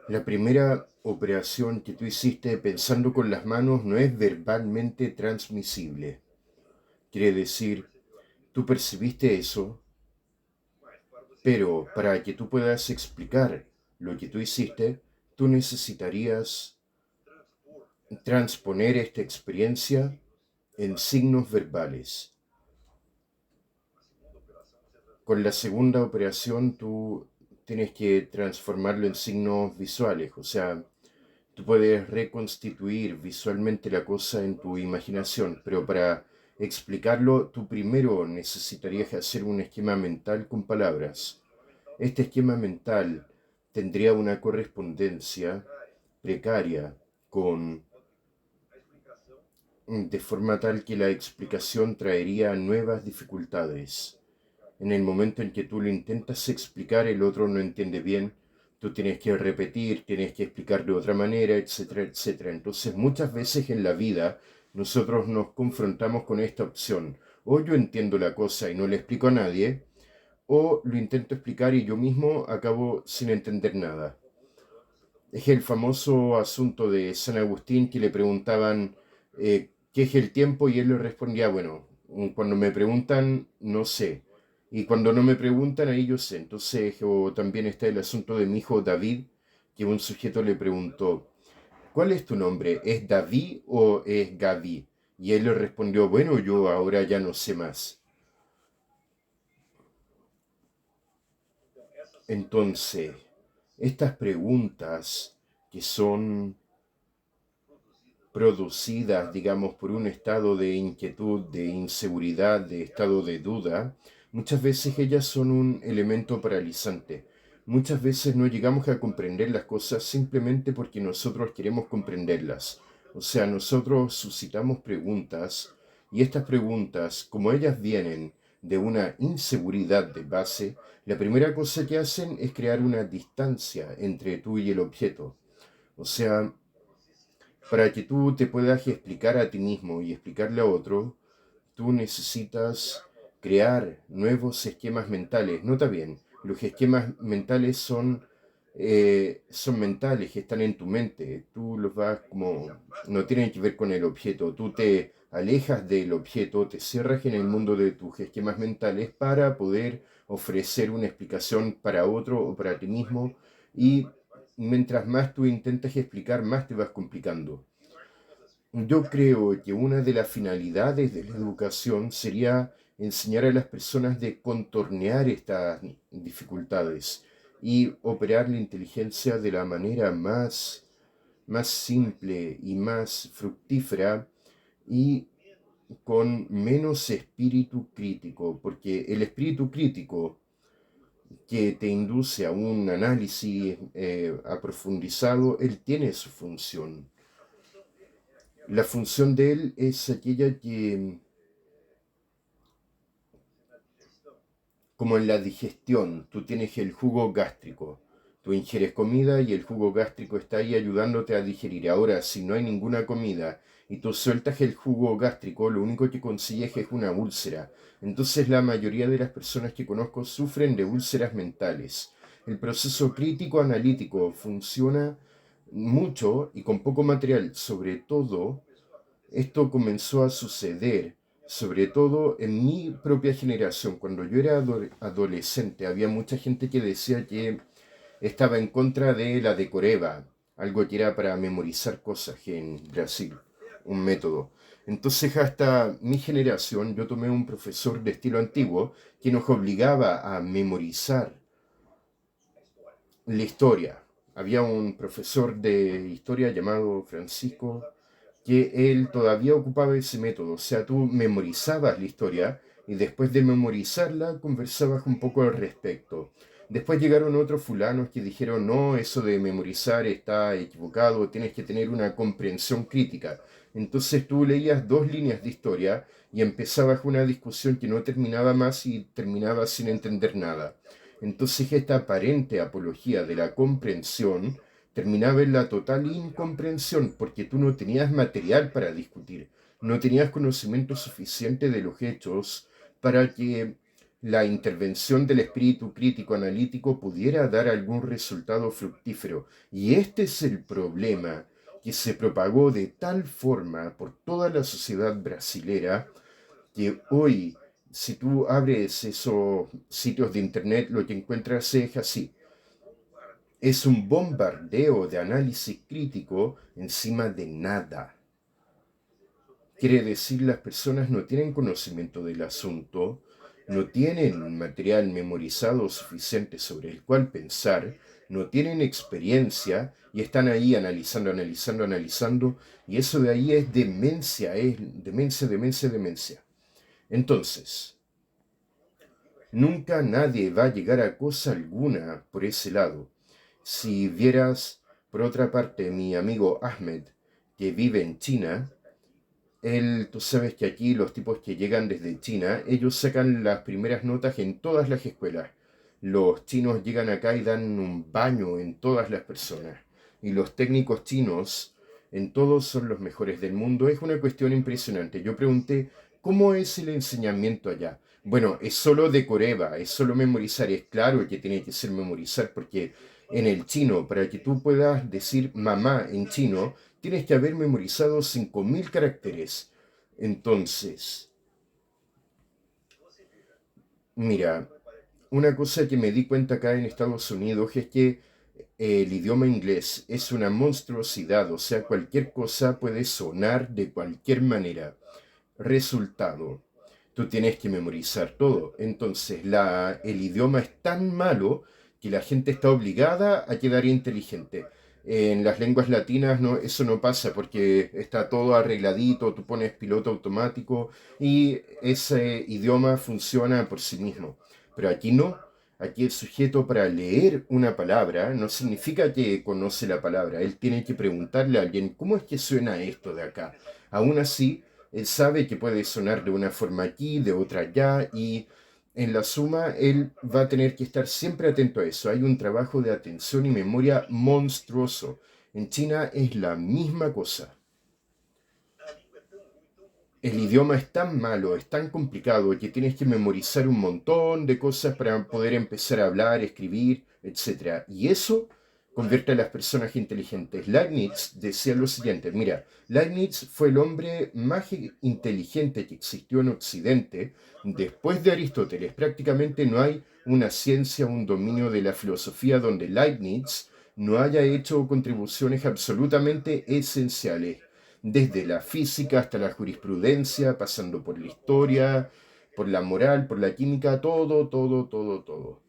La primera operación que tú hiciste pensando con las manos no es verbalmente transmisible. Quiere decir, tú percibiste eso, pero para que tú puedas explicar lo que tú hiciste, tú necesitarías transponer esta experiencia en signos verbales. Con la segunda operación tú tienes que transformarlo en signos visuales, o sea, tú puedes reconstituir visualmente la cosa en tu imaginación, pero para explicarlo, tú primero necesitarías hacer un esquema mental con palabras. Este esquema mental tendría una correspondencia precaria con de forma tal que la explicación traería nuevas dificultades. En el momento en que tú lo intentas explicar, el otro no entiende bien, tú tienes que repetir, tienes que explicar de otra manera, etcétera, etcétera. Entonces, muchas veces en la vida nosotros nos confrontamos con esta opción. O yo entiendo la cosa y no le explico a nadie, o lo intento explicar y yo mismo acabo sin entender nada. Es el famoso asunto de San Agustín que le preguntaban qué es el tiempo y él le respondía, bueno, cuando me preguntan, no sé. Y cuando no me preguntan, ahí yo sé. Entonces, o también está el asunto de mi hijo David, que un sujeto le preguntó, ¿cuál es tu nombre? ¿Es David o es Gaby? Y él le respondió, bueno, yo ahora ya no sé más. Entonces, estas preguntas que son producidas, digamos, por un estado de inquietud, de inseguridad, de estado de duda, muchas veces ellas son un elemento paralizante. Muchas veces no llegamos a comprender las cosas simplemente porque nosotros queremos comprenderlas. O sea, nosotros suscitamos preguntas y estas preguntas, como ellas vienen de una inseguridad de base, la primera cosa que hacen es crear una distancia entre tú y el objeto. O sea, para que tú te puedas explicar a ti mismo y explicarle a otro, tú necesitas crear nuevos esquemas mentales. Nota bien, los esquemas mentales son mentales, están en tu mente. Tú los vas como, no tienen que ver con el objeto. Tú te alejas del objeto, te cierras en el mundo de tus esquemas mentales para poder ofrecer una explicación para otro o para ti mismo. Y mientras más tú intentas explicar, más te vas complicando. Yo creo que una de las finalidades de la educación sería enseñar a las personas de contornear estas dificultades y operar la inteligencia de la manera más simple y más fructífera y con menos espíritu crítico, porque el espíritu crítico que te induce a un análisis aprofundizado, él tiene su función. La función de él es aquella que, como en la digestión, tú tienes el jugo gástrico. Tú ingieres comida y el jugo gástrico está ahí ayudándote a digerir. Ahora, si no hay ninguna comida y tú sueltas el jugo gástrico, lo único que consigues es una úlcera. Entonces la mayoría de las personas que conozco sufren de úlceras mentales. El proceso crítico analítico funciona mucho y con poco material. Sobre todo, esto comenzó a suceder, sobre todo en mi propia generación. Cuando yo era adolescente, había mucha gente que decía que estaba en contra de la decoreba, algo que era para memorizar cosas en Brasil, un método. Entonces, hasta mi generación, yo tomé un profesor de estilo antiguo que nos obligaba a memorizar la historia. Había un profesor de historia llamado Francisco que él todavía ocupaba ese método. O sea, tú memorizabas la historia y después de memorizarla conversabas un poco al respecto. Después llegaron otros fulanos que dijeron, no, eso de memorizar está equivocado, tienes que tener una comprensión crítica. Entonces tú leías dos líneas de historia y empezabas una discusión que no terminaba más y terminaba sin entender nada. Entonces esta aparente apología de la comprensión terminaba en la total incomprensión porque tú no tenías material para discutir, no tenías conocimiento suficiente de los hechos para que la intervención del espíritu crítico analítico pudiera dar algún resultado fructífero. Y este es el problema, que se propagó de tal forma por toda la sociedad brasilera que hoy, si tú abres esos sitios de internet, lo que encuentras es así. Es un bombardeo de análisis crítico encima de nada. Quiere decir, las personas no tienen conocimiento del asunto, no tienen material memorizado suficiente sobre el cual pensar, no tienen experiencia y están ahí analizando, analizando, analizando, y eso de ahí es demencia, demencia, demencia. Entonces, nunca nadie va a llegar a cosa alguna por ese lado. Si vieras, por otra parte, mi amigo Ahmed, que vive en China, tú sabes que aquí los tipos que llegan desde China, ellos sacan las primeras notas en todas las escuelas. Los chinos llegan acá y dan un baño en todas las personas. Y los técnicos chinos en todos son los mejores del mundo. Es una cuestión impresionante. Yo pregunté, ¿cómo es el enseñamiento allá? Bueno, es solo de coreba, es solo memorizar. Es claro que tiene que ser memorizar porque en el chino, para que tú puedas decir mamá en chino, tienes que haber memorizado 5.000 caracteres. Entonces, mira, una cosa que me di cuenta acá en Estados Unidos es que el idioma inglés es una monstruosidad, o sea, cualquier cosa puede sonar de cualquier manera. Resultado, tú tienes que memorizar todo. Entonces, el idioma es tan malo que la gente está obligada a quedar inteligente. En las lenguas latinas no, eso no pasa porque está todo arregladito, tú pones piloto automático y ese idioma funciona por sí mismo. Pero aquí no. Aquí el sujeto para leer una palabra no significa que conoce la palabra. Él tiene que preguntarle a alguien, ¿cómo es que suena esto de acá? Aún así, él sabe que puede sonar de una forma aquí, de otra allá, y en la suma él va a tener que estar siempre atento a eso. Hay un trabajo de atención y memoria monstruoso. En China es la misma cosa. El idioma es tan malo, es tan complicado, que tienes que memorizar un montón de cosas para poder empezar a hablar, escribir, etc. Y eso convierte a las personas inteligentes. Leibniz decía lo siguiente, mira, Leibniz fue el hombre más inteligente que existió en Occidente después de Aristóteles. Prácticamente no hay una ciencia, un dominio de la filosofía donde Leibniz no haya hecho contribuciones absolutamente esenciales desde la física hasta la jurisprudencia, pasando por la historia, por la moral, por la química, todo, todo, todo, todo.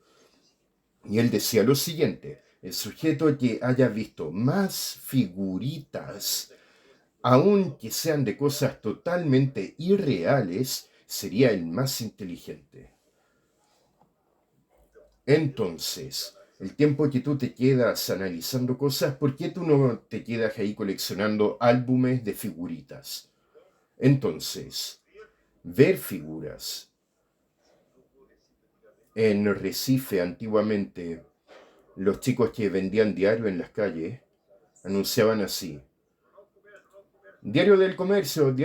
Y él decía lo siguiente, el sujeto que haya visto más figuritas, aun que sean de cosas totalmente irreales, sería el más inteligente. Entonces, el tiempo que tú te quedas analizando cosas, ¿por qué tú no te quedas ahí coleccionando álbumes de figuritas? Entonces, ver figuras. En Recife, antiguamente, los chicos que vendían diario en las calles anunciaban así. Diario del comercio,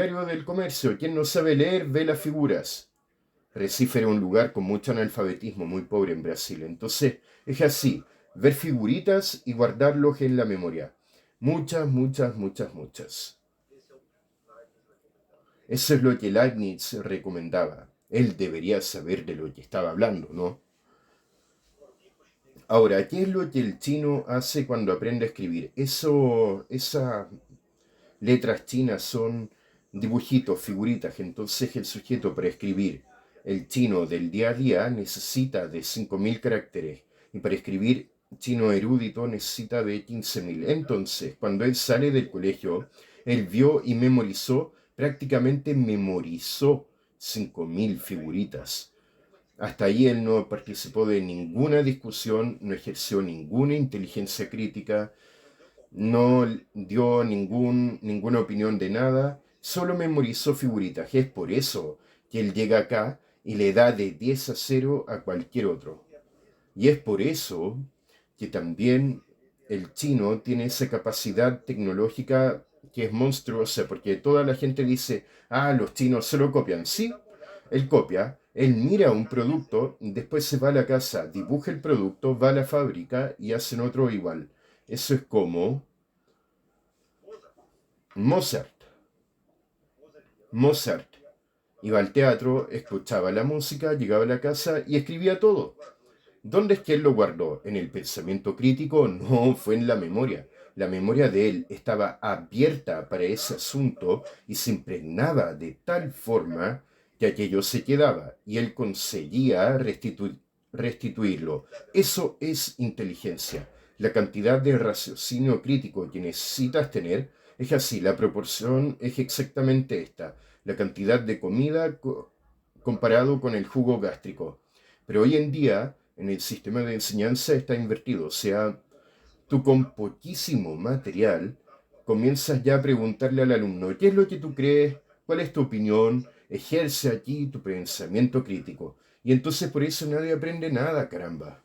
quien no sabe leer ve las figuras. Recife era un lugar con mucho analfabetismo, muy pobre en Brasil. Entonces, es así, ver figuritas y guardarlos en la memoria. Muchas, muchas, muchas, muchas. Eso es lo que Leibniz recomendaba. Él debería saber de lo que estaba hablando, ¿no? Ahora, ¿qué es lo que el chino hace cuando aprende a escribir? Esas letras chinas son dibujitos, figuritas. Entonces el sujeto para escribir el chino del día a día necesita de 5.000 caracteres. Y para escribir chino erudito necesita de 15.000. Entonces, cuando él sale del colegio, él vio y memorizó, prácticamente memorizó 5.000 figuritas. Hasta ahí él no participó de ninguna discusión, no ejerció ninguna inteligencia crítica, no dio ninguna opinión de nada, solo memorizó figuritas. Es por eso que él llega acá y le da de 10-0 a cualquier otro. Y es por eso que también el chino tiene esa capacidad tecnológica que es monstruosa, porque toda la gente dice, ah, los chinos solo copian. Sí, él copia, Él mira un producto, después se va a la casa, dibuja el producto, va a la fábrica y hacen otro igual. Eso es como Mozart. Mozart iba al teatro, escuchaba la música, llegaba a la casa y escribía todo. ¿Dónde es que él lo guardó? ¿En el pensamiento crítico? No, fue en la memoria. La memoria de él estaba abierta para ese asunto y se impregnaba de tal forma que aquello se quedaba y él conseguía restituirlo. Eso es inteligencia. La cantidad de raciocinio crítico que necesitas tener es así. La proporción es exactamente esta. La cantidad de comida comparado con el jugo gástrico. Pero hoy en día en el sistema de enseñanza está invertido. O sea, tú con poquísimo material comienzas ya a preguntarle al alumno, ¿qué es lo que tú crees? ¿Cuál es tu opinión? Ejerce aquí tu pensamiento crítico. Y entonces por eso nadie aprende nada, caramba.